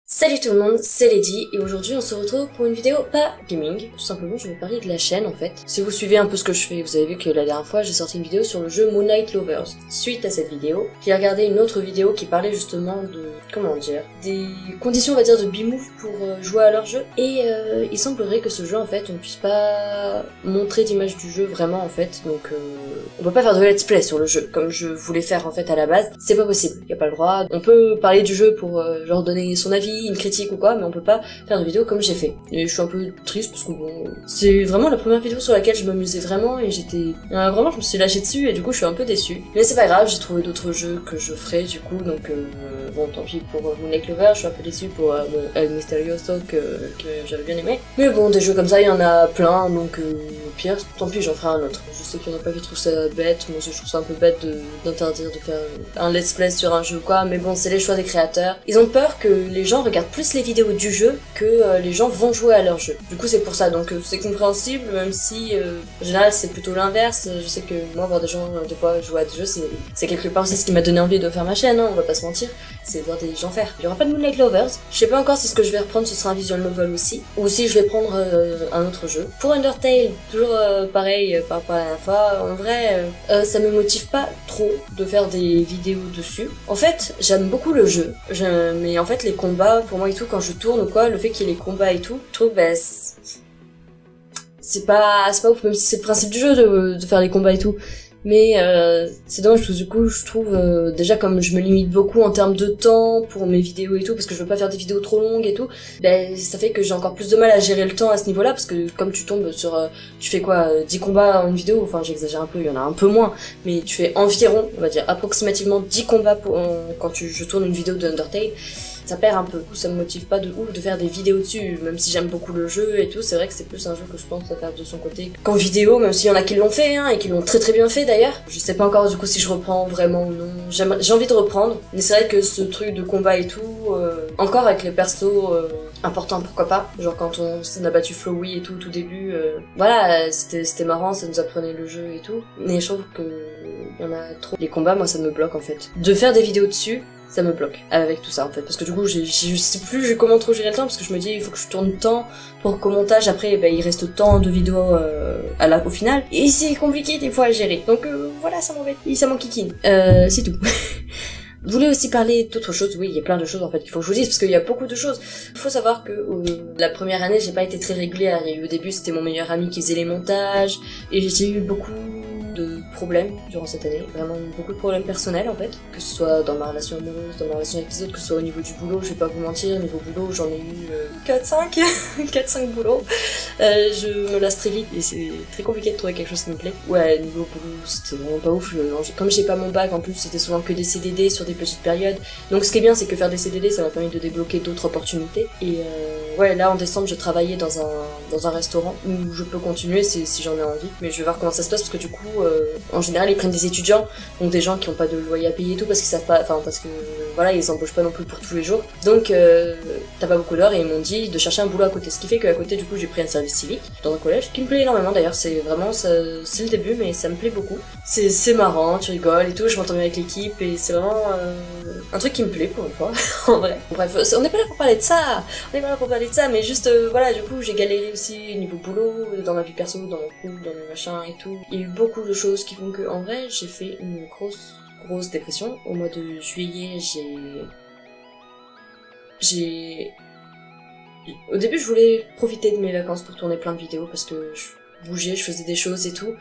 Salut tout le monde, c'est Lady et aujourd'hui on se retrouve pour une vidéo pas gaming. Tout simplement je vais parler de la chaîne en fait. Si vous suivez un peu ce que je fais, vous avez vu que la dernière fois j'ai sorti une vidéo sur le jeu Moonlight Lovers. Suite à cette vidéo, j'ai regardé une autre vidéo qui parlait justement de, comment dire, des conditions on va dire de B-Move pour jouer à leur jeu. Et il semblerait que ce jeu en fait on ne puisse pas montrer d'image du jeu vraiment en fait. Donc on peut pas faire de let's play sur le jeu comme je voulais faire en fait à la base. C'est pas possible, y a pas le droit. On peut parler du jeu pour genre donner son avis, une critique ou quoi, mais on peut pas faire de vidéo comme j'ai fait. Et je suis un peu triste parce que bon, c'est vraiment la première vidéo sur laquelle je m'amusais vraiment et j'étais vraiment je me suis lâchée dessus et du coup je suis un peu déçue. Mais c'est pas grave, j'ai trouvé d'autres jeux que je ferai du coup donc bon tant pis pour Moonlight Lover, je suis un peu déçue pour El Misterioso que j'avais bien aimé. Mais bon des jeux comme ça il y en a plein donc au pire tant pis j'en ferai un autre. Je sais qu'il y en a pas qui trouvent ça bête, moi je trouve ça un peu bête d'interdire de faire un let's play sur un jeu ou quoi, mais bon c'est les choix des créateurs. Ils ont peur que les gens regardent plus les vidéos du jeu que les gens vont jouer à leur jeu. Du coup c'est pour ça, donc c'est compréhensible, même si en général c'est plutôt l'inverse. Je sais que moi voir des gens des fois jouer à des jeux c'est quelque part aussi ce qui m'a donné envie de faire ma chaîne, hein, on va pas se mentir, c'est voir des gens faire. Il y aura pas de Moonlight Lovers, je sais pas encore si ce que je vais reprendre ce sera un visual novel aussi, ou si je vais prendre un autre jeu. Pour Undertale, toujours pareil par rapport à la dernière fois, en vrai ça me motive pas trop de faire des vidéos dessus. En fait j'aime beaucoup le jeu, mais en fait les combats pour moi et tout, quand je tourne ou quoi, le fait qu'il y ait les combats et tout, je trouve bah c'est pas ouf, même si c'est le principe du jeu de faire les combats et tout. Mais c'est dommage parce que du coup je trouve déjà comme je me limite beaucoup en termes de temps pour mes vidéos et tout parce que je veux pas faire des vidéos trop longues et tout, ben ça fait que j'ai encore plus de mal à gérer le temps à ce niveau-là parce que comme tu tombes sur tu fais quoi 10 combats en une vidéo, enfin j'exagère un peu, il y en a un peu moins, mais tu fais environ, on va dire approximativement 10 combats quand je tourne une vidéo de Undertale. Ça perd un peu, ça me motive pas de ouf de faire des vidéos dessus, même si j'aime beaucoup le jeu et tout, c'est vrai que c'est plus un jeu que je pense à faire de son côté qu'en vidéo, même s'il y en a qui l'ont fait, hein, et qui l'ont très très bien fait d'ailleurs. Je sais pas encore du coup si je reprends vraiment ou non, j'ai envie de reprendre, mais c'est vrai que ce truc de combat et tout, encore avec les persos importants pourquoi pas, genre quand on a battu Flowey et tout, tout début, voilà, c'était marrant, ça nous apprenait le jeu et tout, mais je trouve que y en a trop. Les combats, moi ça me bloque en fait. De faire des vidéos dessus, ça me bloque avec tout ça en fait, parce que du coup je sais plus comment trop gérer le temps, parce que je me dis il faut que je tourne tant pour qu'au montage après il reste tant de vidéos au final, et c'est compliqué des fois à gérer, donc voilà ça m'embête, ça m'enquiquine, c'est tout. Je voulais aussi parler d'autres choses, oui il y a plein de choses en fait qu'il faut que je vous dise, parce qu'il y a beaucoup de choses. Il faut savoir que la première année j'ai pas été très régulière, il y a eu au début c'était mon meilleur ami qui faisait les montages, et j'ai eu beaucoup de problèmes durant cette année, vraiment beaucoup de problèmes personnels en fait, que ce soit dans ma relation amoureuse, dans ma relation avec les autres, que ce soit au niveau du boulot, je vais pas vous mentir, niveau boulot j'en ai eu 4-5 boulots, je me lasse très vite et c'est très compliqué de trouver quelque chose qui me plaît. Ouais, niveau boulot c'était vraiment pas ouf, comme j'ai pas mon bac en plus c'était souvent que des CDD sur des petites périodes, donc ce qui est bien c'est que faire des CDD ça m'a permis de débloquer d'autres opportunités, et ouais là en décembre je travaillais dans un restaurant où je peux continuer si j'en ai envie, mais je vais voir comment ça se passe parce que du coup en général ils prennent des étudiants, donc des gens qui ont pas de loyer à payer et tout parce qu'ils savent pas, enfin parce que voilà ils embauchent pas non plus pour tous les jours, donc t'as pas beaucoup d'heures et ils m'ont dit de chercher un boulot à côté, ce qui fait qu'à côté du coup j'ai pris un service civique dans un collège qui me plaît énormément d'ailleurs, c'est vraiment c'est le début mais ça me plaît beaucoup, c'est marrant, tu rigoles et tout, je m'entends bien avec l'équipe et c'est vraiment un truc qui me plaît pour une fois en vrai. Bref, on n'est pas là pour parler de ça, mais juste voilà du coup j'ai galéré aussi au niveau boulot, dans ma vie perso, dans mon couple, dans mes machins et tout, il y a eu beaucoup de choses qui font que en vrai j'ai fait une grosse dépression. Au mois de juillet au début je voulais profiter de mes vacances pour tourner plein de vidéos parce que je bougeais, je faisais des choses et tout,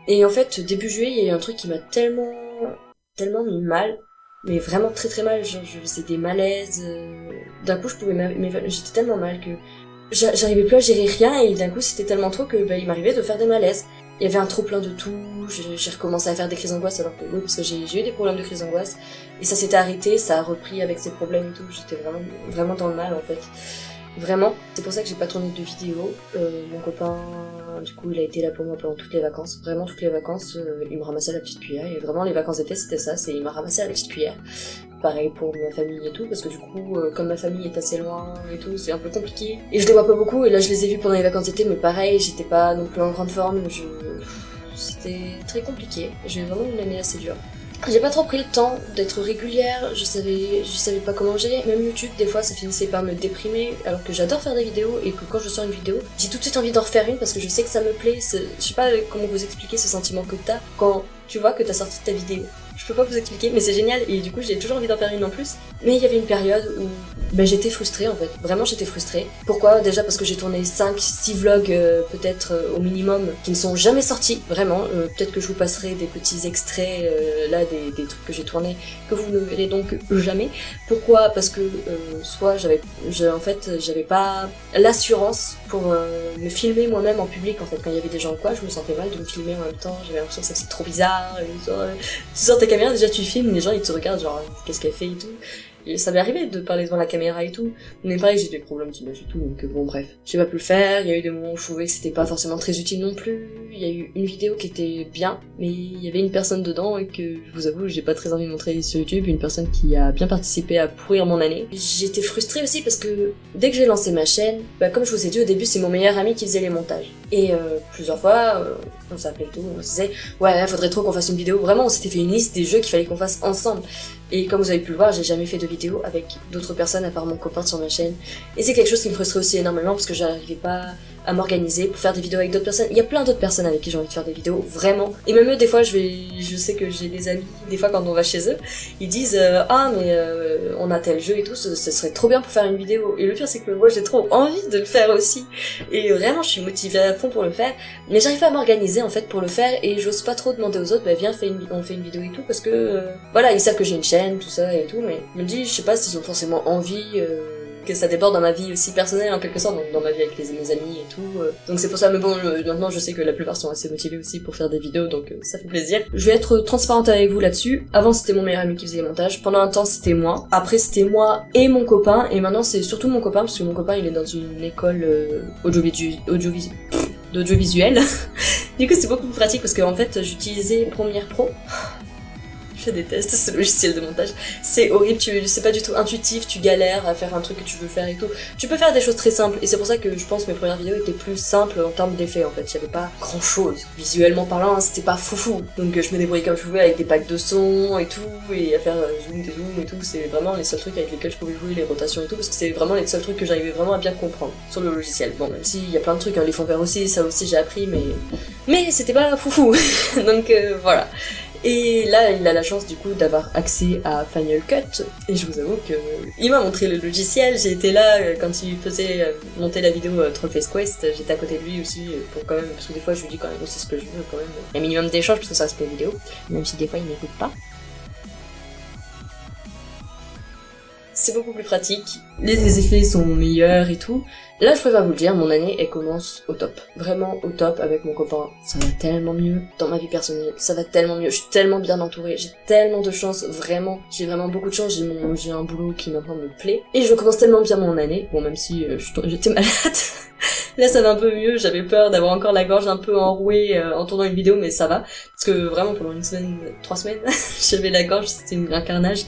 et en fait début juillet il y a eu un truc qui m'a tellement mis mal, mais vraiment très très mal, genre je faisais des malaises, d'un coup je pouvais j'étais tellement mal que j'arrivais plus à gérer rien, et d'un coup c'était tellement trop que il m'arrivait de faire des malaises. Il y avait un trop plein de tout, j'ai recommencé à faire des crises d'angoisse alors que oui, parce que j'ai eu des problèmes de crises d'angoisse, et ça s'était arrêté, ça a repris avec ces problèmes et tout, j'étais vraiment dans le mal en fait. Vraiment, c'est pour ça que j'ai pas tourné de vidéo. Mon copain, du coup, il a été là pour moi pendant toutes les vacances. Vraiment toutes les vacances, il me ramassait à la petite cuillère. Et vraiment, les vacances d'été, c'était ça, il m'a ramassé à la petite cuillère. Pareil pour ma famille et tout, parce que du coup, comme ma famille est assez loin et tout, c'est un peu compliqué. Et je les vois pas beaucoup, et là je les ai vus pendant les vacances d'été, mais pareil, j'étais pas non plus en grande forme, c'était très compliqué. J'ai vraiment une année assez dure. J'ai pas trop pris le temps d'être régulière, je savais pas comment gérer. Même YouTube, des fois, ça finissait par me déprimer, alors que j'adore faire des vidéos et que quand je sors une vidéo, j'ai tout de suite envie d'en refaire une parce que je sais que ça me plaît. Je sais pas comment vous expliquer ce sentiment que t'as quand tu vois que t'as sorti ta vidéo. Je peux pas vous expliquer, mais c'est génial et du coup j'ai toujours envie d'en faire une en plus. Mais il y avait une période où j'étais frustrée en fait, vraiment j'étais frustrée. Pourquoi? Déjà parce que j'ai tourné 5-6 vlogs peut-être au minimum qui ne sont jamais sortis, vraiment. Peut-être que je vous passerai des petits extraits là des trucs que j'ai tournés que vous ne verrez donc jamais. Pourquoi? Parce que soit j'avais pas l'assurance pour me filmer moi-même en public en fait. Quand il y avait des gens ou quoi, je me sentais mal de me filmer en même temps, j'avais l'impression que c'était trop bizarre. Tu sors ta caméra, déjà tu filmes, les gens ils te regardent genre qu'est-ce qu'elle fait et tout. Et ça m'est arrivé de parler devant la caméra et tout, mais pareil j'ai des problèmes d'image et tout, donc bon bref. J'ai pas pu le faire, il y a eu des moments où je trouvais que c'était pas forcément très utile non plus, il y a eu une vidéo qui était bien, mais il y avait une personne dedans et que je vous avoue j'ai pas très envie de montrer sur YouTube, une personne qui a bien participé à pourrir mon année. J'étais frustrée aussi parce que dès que j'ai lancé ma chaîne, comme je vous ai dit au début c'est mon meilleur ami qui faisait les montages. Et plusieurs fois, on s'appelait tout, on se disait ouais faudrait trop qu'on fasse une vidéo, vraiment on s'était fait une liste des jeux qu'il fallait qu'on fasse ensemble. Et comme vous avez pu le voir, j'ai jamais fait de vidéo avec d'autres personnes à part mon copain sur ma chaîne. Et c'est quelque chose qui me frustrait aussi énormément parce que j'arrivais pas à m'organiser pour faire des vidéos avec d'autres personnes. Il y a plein d'autres personnes avec qui j'ai envie de faire des vidéos, vraiment. Et même eux, des fois, je sais que j'ai des amis, des fois quand on va chez eux, ils disent ah mais on a tel jeu et tout, ce serait trop bien pour faire une vidéo. Et le pire c'est que moi j'ai trop envie de le faire aussi. Et vraiment je suis motivée à fond pour le faire, mais j'arrive pas à m'organiser en fait pour le faire et j'ose pas trop demander aux autres viens on fait une vidéo et tout parce que voilà ils savent que j'ai une chaîne tout ça et tout, mais je me dis je sais pas s'ils ont forcément envie que ça déborde dans ma vie aussi personnelle en quelque sorte, donc dans ma vie avec mes amis et tout. Donc c'est pour ça, mais bon, maintenant je sais que la plupart sont assez motivés aussi pour faire des vidéos, donc ça fait plaisir. Je vais être transparente avec vous là-dessus. Avant c'était mon meilleur ami qui faisait les montages, pendant un temps c'était moi, après c'était moi et mon copain, et maintenant c'est surtout mon copain, parce que mon copain il est dans une école d'audiovisuel. Du coup c'est beaucoup plus pratique parce qu'en fait j'utilisais Premiere Pro. Je déteste ce logiciel de montage, c'est horrible, c'est pas du tout intuitif, tu galères à faire un truc que tu veux faire et tout. Tu peux faire des choses très simples et c'est pour ça que je pense que mes premières vidéos étaient plus simples en termes d'effets en fait, il y avait pas grand chose. Visuellement parlant, c'était pas foufou, donc je me débrouillais comme je pouvais avec des packs de son et tout, et à faire zoom, dézoom et tout, c'est vraiment les seuls trucs avec lesquels je pouvais jouer, les rotations et tout, parce que c'est vraiment les seuls trucs que j'arrivais vraiment à bien comprendre sur le logiciel. Bon, même s'il y a plein de trucs, hein, les fonds verts aussi, ça aussi j'ai appris, mais c'était pas foufou, donc voilà. Et là, il a la chance du coup d'avoir accès à Final Cut, et je vous avoue que il m'a montré le logiciel, j'ai été là quand il faisait monter la vidéo Trollface Quest, j'étais à côté de lui aussi, pour quand même, parce que des fois je lui dis quand même aussi ce que je veux quand même, un minimum d'échange parce que ça reste une vidéo, même si des fois il m'écoute pas. C'est beaucoup plus pratique, les effets sont meilleurs et tout. Là, je préfère vous le dire, mon année, elle commence au top. Vraiment au top avec mon copain. Ça va tellement mieux dans ma vie personnelle. Ça va tellement mieux. Je suis tellement bien entourée. J'ai tellement de chance, vraiment. J'ai vraiment beaucoup de chance. J'ai un boulot qui maintenant me plaît. Et je commence tellement bien mon année. Bon, même si j'étais malade. Là, ça va un peu mieux. J'avais peur d'avoir encore la gorge un peu enrouée en tournant une vidéo, mais ça va. Parce que vraiment, pendant 3 semaines, j'avais la gorge, c'était un carnage.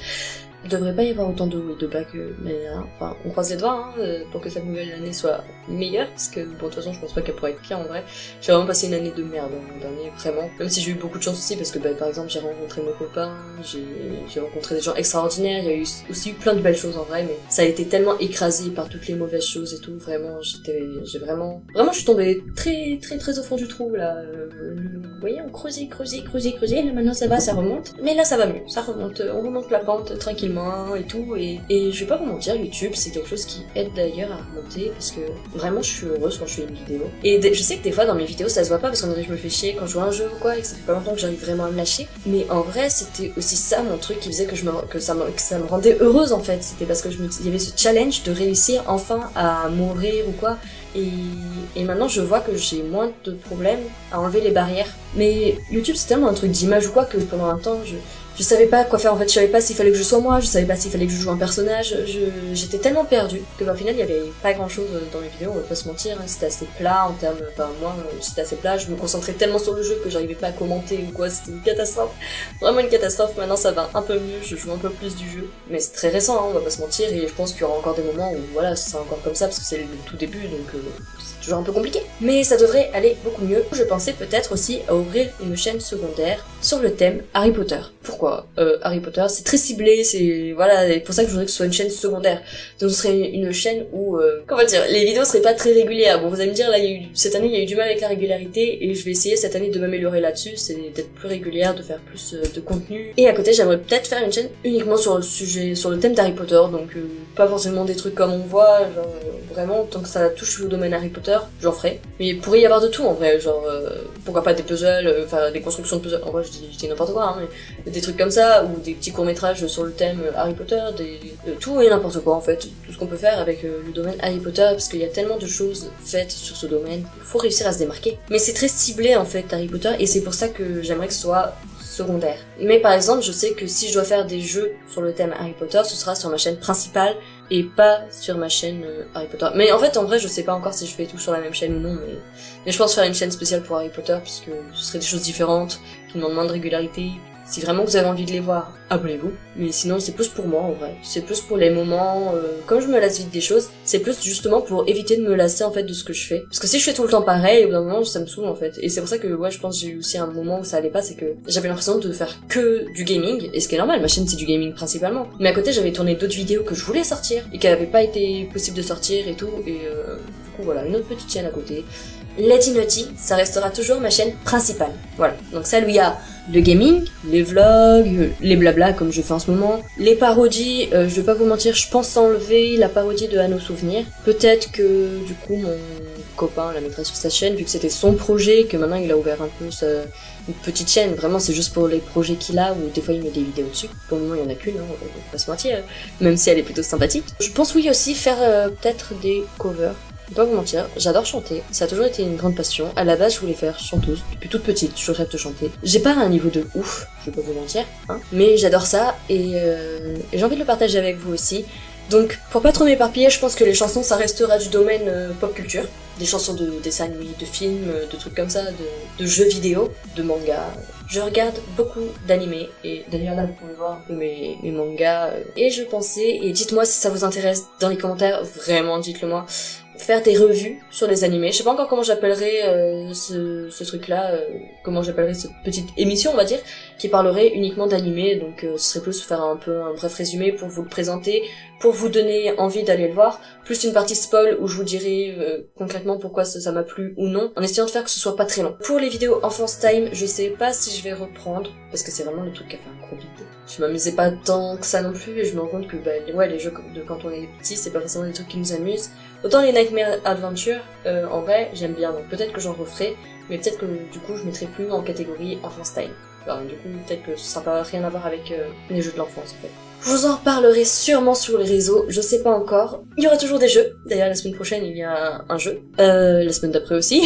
Il devrait pas y avoir autant de hauts et de bas que l'année dernière. Enfin, on croise les doigts pour que cette nouvelle année soit meilleure, parce que bon, de toute façon, je pense pas qu'elle pourrait être pire en vrai. J'ai vraiment passé une année de merde l'an dernier, vraiment. Même si j'ai eu beaucoup de chance aussi, parce que par exemple, j'ai rencontré mon copain, j'ai rencontré des gens extraordinaires, il y a eu aussi plein de belles choses en vrai, mais ça a été tellement écrasé par toutes les mauvaises choses et tout, vraiment, vraiment, je suis tombée très, très, très au fond du trou, là. Vous voyez, on creusait, là maintenant ça va, ça remonte. Mais là, ça va mieux, ça remonte, on remonte la pente tranquillement et tout, et je vais pas vous mentir, YouTube c'est quelque chose qui aide d'ailleurs à remonter parce que vraiment je suis heureuse quand je fais une vidéo, et je sais que des fois dans mes vidéos ça se voit pas parce qu'en vrai je me fais chier quand je joue à un jeu ou quoi et que ça fait pas longtemps que j'arrive vraiment à me lâcher, mais en vrai c'était aussi ça mon truc qui faisait que ça me rendait heureuse en fait, c'était parce que il y avait ce challenge de réussir enfin à mourir ou quoi. Et maintenant je vois que j'ai moins de problèmes à enlever les barrières. Mais YouTube c'est tellement un truc d'image ou quoi que pendant un temps je savais pas quoi faire en fait, je savais pas s'il fallait que je sois moi, je savais pas s'il fallait que je joue un personnage, j'étais tellement perdue que au final il y avait pas grand chose dans mes vidéos, on va pas se mentir, c'était assez plat en termes, moi c'était assez plat, je me concentrais tellement sur le jeu que j'arrivais pas à commenter ou quoi, c'était une catastrophe, vraiment une catastrophe. Maintenant ça va un peu mieux, je joue un peu plus du jeu, mais c'est très récent on va pas se mentir, et je pense qu'il y aura encore des moments où voilà c'est encore comme ça parce que c'est le tout début donc c'est toujours un peu compliqué. Mais ça devrait aller beaucoup mieux. Je pensais peut-être aussi à ouvrir une chaîne secondaire sur le thème Harry Potter. Pourquoi Harry Potter, c'est très ciblé, c'est voilà, et pour ça que je voudrais que ce soit une chaîne secondaire. Donc ce serait une chaîne où, comment dire, les vidéos seraient pas très régulières. Bon, vous allez me dire, là, cette année, il y a eu du mal avec la régularité, et je vais essayer cette année de m'améliorer là-dessus, c'est d'être plus régulière, de faire plus de contenu. Et à côté, j'aimerais peut-être faire une chaîne uniquement sur le sujet, sur le thème d'Harry Potter, donc pas forcément des trucs comme on voit, genre vraiment, tant que ça touche au domaine Harry Potter, j'en ferai. Mais il pourrait y avoir de tout en vrai, genre pourquoi pas des puzzles, enfin des constructions de puzzles, en vrai je dis n'importe quoi, hein, mais des trucs comme ça, ou des petits courts-métrages sur le thème Harry Potter, tout et n'importe quoi en fait, tout ce qu'on peut faire avec le domaine Harry Potter, parce qu'il y a tellement de choses faites sur ce domaine, il faut réussir à se démarquer. Mais c'est très ciblé en fait Harry Potter, et c'est pour ça que j'aimerais que ce soit secondaire. Mais par exemple, je sais que si je dois faire des jeux sur le thème Harry Potter, ce sera sur ma chaîne principale et pas sur ma chaîne Harry Potter. Mais en fait, en vrai, je sais pas encore si je fais tout sur la même chaîne ou non, mais je pense faire une chaîne spéciale pour Harry Potter, puisque ce serait des choses différentes, qui demandent moins de régularité. Si vraiment vous avez envie de les voir, abonnez-vous. Mais sinon, c'est plus pour moi, en vrai. C'est plus pour les moments, comme je me lasse vite des choses, c'est plus justement pour éviter de me lasser, en fait, de ce que je fais. Parce que si je fais tout le temps pareil, au bout d'un moment, ça me saoule, en fait. Et c'est pour ça que, ouais, je pense que j'ai eu aussi un moment où ça allait pas, c'est que j'avais l'impression de faire que du gaming, et ce qui est normal, ma chaîne c'est du gaming principalement. Mais à côté, j'avais tourné d'autres vidéos que je voulais sortir, et qui n'avaient pas été possible de sortir et tout, et du coup, voilà, une autre petite chaîne à côté. Lady Naughty, ça restera toujours ma chaîne principale. Voilà. Donc celle où il y a le gaming, les vlogs, les blabla comme je fais en ce moment, les parodies, je vais pas vous mentir, je pense enlever la parodie de À nos souvenirs. Peut-être que du coup mon copain la mettrait sur sa chaîne vu que c'était son projet, que maintenant il a ouvert un peu une petite chaîne, vraiment c'est juste pour les projets qu'il a, ou des fois il met des vidéos dessus. Pour le moment il y en a qu'une, hein, on va pas se mentir, même si elle est plutôt sympathique. Je pense oui aussi faire peut-être des covers. Je vais pas vous mentir, j'adore chanter, ça a toujours été une grande passion. À la base, je voulais faire chanteuse, depuis toute petite, je rêve de chanter. J'ai pas un niveau de ouf, je vais pas vous mentir, hein, mais j'adore ça et j'ai envie de le partager avec vous aussi. Donc, pour pas trop m'éparpiller, je pense que les chansons, ça restera du domaine pop culture. Des chansons de dessins animés, de films, de trucs comme ça, de jeux vidéo, de mangas. Je regarde beaucoup d'animés, et d'ailleurs là vous pouvez voir un peu mes mangas. Et je pensais, et dites-moi si ça vous intéresse dans les commentaires, vraiment dites-le moi, faire des revues sur les animés. Je sais pas encore comment j'appellerais ce truc-là, comment j'appellerais cette petite émission, on va dire, qui parlerait uniquement d'animés. Donc ce serait plus faire un peu un bref résumé pour vous le présenter, pour vous donner envie d'aller le voir, plus une partie spoil où je vous dirai concrètement pourquoi ça m'a plu ou non, en essayant de faire que ce soit pas très long. Pour les vidéos Enfance Time, je sais pas si je vais reprendre, parce que c'est vraiment le truc qui a fait un gros vide. Je m'amusais pas tant que ça non plus, et je me rends compte que ouais, les jeux de quand on est petit, c'est pas forcément des trucs qui nous amusent. Autant les Nightmare Adventure, en vrai, j'aime bien, donc peut-être que j'en referai, mais peut-être que du coup je mettrai plus en catégorie Enfance Time. Alors, du coup, peut-être que ce sera pas rien à voir avec les jeux de l'enfance en fait. Je vous en reparlerai sûrement sur les réseaux, je sais pas encore. Il y aura toujours des jeux, d'ailleurs la semaine prochaine il y a un jeu, la semaine d'après aussi.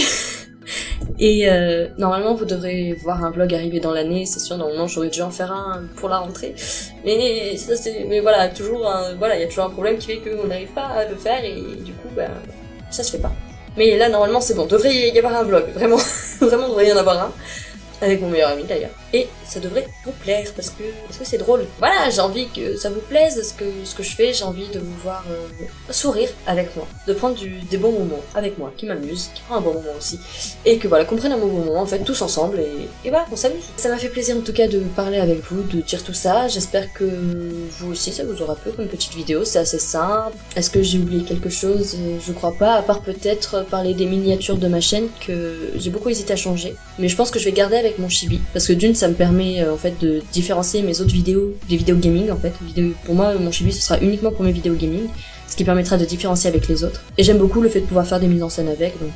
Et normalement vous devrez voir un vlog arriver dans l'année, c'est sûr, normalement j'aurais déjà en faire un pour la rentrée. Mais ça c'est, mais voilà, toujours voilà, il y a toujours un problème qui fait qu'on n'arrive pas à le faire et du coup ça se fait pas. Mais là normalement c'est bon, devrait y avoir un vlog, vraiment, vraiment devrait y en avoir un. Avec mon meilleur ami d'ailleurs. Et ça devrait vous plaire parce que c'est drôle. Voilà, j'ai envie que ça vous plaise ce que je fais, j'ai envie de vous voir sourire avec moi, de prendre des bons moments avec moi, qui m'amuse, qui prend un bon moment aussi, et que voilà, qu'on prenne un bon moment en fait tous ensemble et voilà, qu'on s'amuse. Ça m'a fait plaisir en tout cas de parler avec vous, de dire tout ça, j'espère que vous aussi ça vous aura plu comme petite vidéo, c'est assez simple. Est-ce que j'ai oublié quelque chose? Je crois pas, à part peut-être parler des miniatures de ma chaîne que j'ai beaucoup hésité à changer, mais je pense que je vais garder avec mon chibi, parce que d'une ça me permet en fait de différencier mes autres vidéos, des vidéos gaming en fait. Pour moi mon chibi ce sera uniquement pour mes vidéos gaming, ce qui permettra de différencier avec les autres. Et j'aime beaucoup le fait de pouvoir faire des mises en scène avec, donc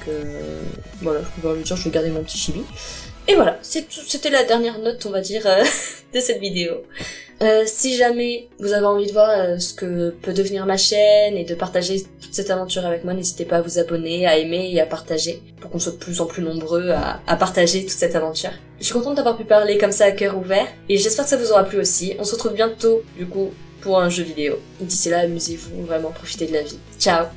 voilà, je peux pouvoir lui dire je vais garder mon petit chibi. Et voilà, c'était la dernière note on va dire de cette vidéo. Si jamais vous avez envie de voir ce que peut devenir ma chaîne et de partager toute cette aventure avec moi, n'hésitez pas à vous abonner, à aimer et à partager pour qu'on soit de plus en plus nombreux à partager toute cette aventure. Je suis contente d'avoir pu parler comme ça à cœur ouvert et j'espère que ça vous aura plu aussi. On se retrouve bientôt du coup pour un jeu vidéo. D'ici là, amusez-vous, vraiment profitez de la vie. Ciao!